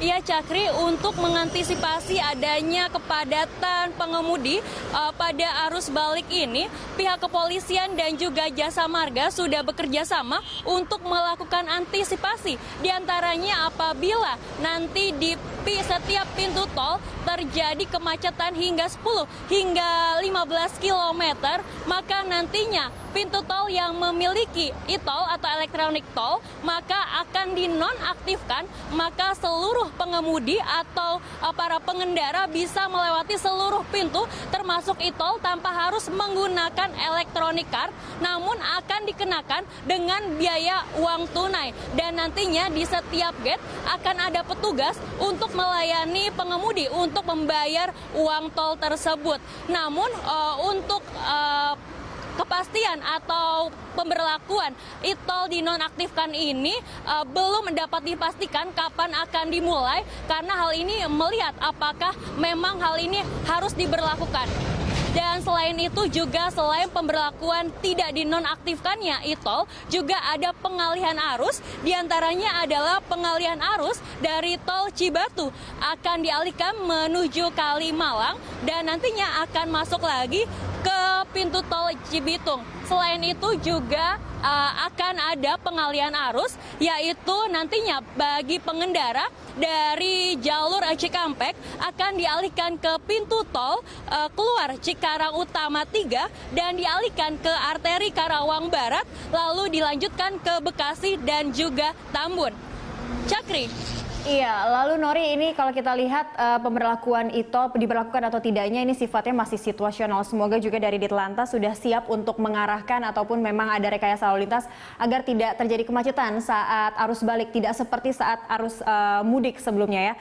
Iya Cakri, untuk mengantisipasi adanya kepadatan pengemudi pada arus balik ini, pihak kepolisian dan juga jasa marga sudah bekerja sama untuk melakukan antisipasi. Di antaranya apabila nanti di setiap pintu tol terjadi kemacetan hingga 10 hingga 15 km, maka nantinya pintu tol yang memiliki e-tol atau elektronik tol maka akan dinonaktifkan, maka seluruh pengemudi atau para pengendara bisa melewati seluruh pintu termasuk e-tol tanpa harus menggunakan electronic card, namun akan dikenakan dengan biaya uang tunai. Dan nantinya di setiap gate akan ada petugas untuk melayani pengemudi untuk membayar uang tol tersebut. Namun untuk kepastian atau pemberlakuan e-tol dinonaktifkan ini belum dapat dipastikan kapan akan dimulai, karena hal ini melihat apakah memang hal ini harus diberlakukan. Dan selain itu juga selain pemberlakuan tidak dinonaktifkannya e-tol, juga ada pengalihan arus, diantaranya adalah pengalihan arus dari tol Cibatu akan dialihkan menuju Kalimalang dan nantinya akan masuk lagi ke pintu tol Cibitung. Selain itu juga akan ada pengalihan arus, yaitu nantinya bagi pengendara dari jalur Cikampek akan dialihkan ke pintu tol keluar Cikarang Utama 3 dan dialihkan ke arteri Karawang Barat, lalu dilanjutkan ke Bekasi dan juga Tambun. Cakri. Iya, lalu Nori, ini kalau kita lihat pemberlakuan e-tol diberlakukan atau tidaknya ini sifatnya masih situasional. Semoga juga dari Ditlantas sudah siap untuk mengarahkan ataupun memang ada rekayasa lalu lintas agar tidak terjadi kemacetan saat arus balik, tidak seperti saat arus mudik sebelumnya ya.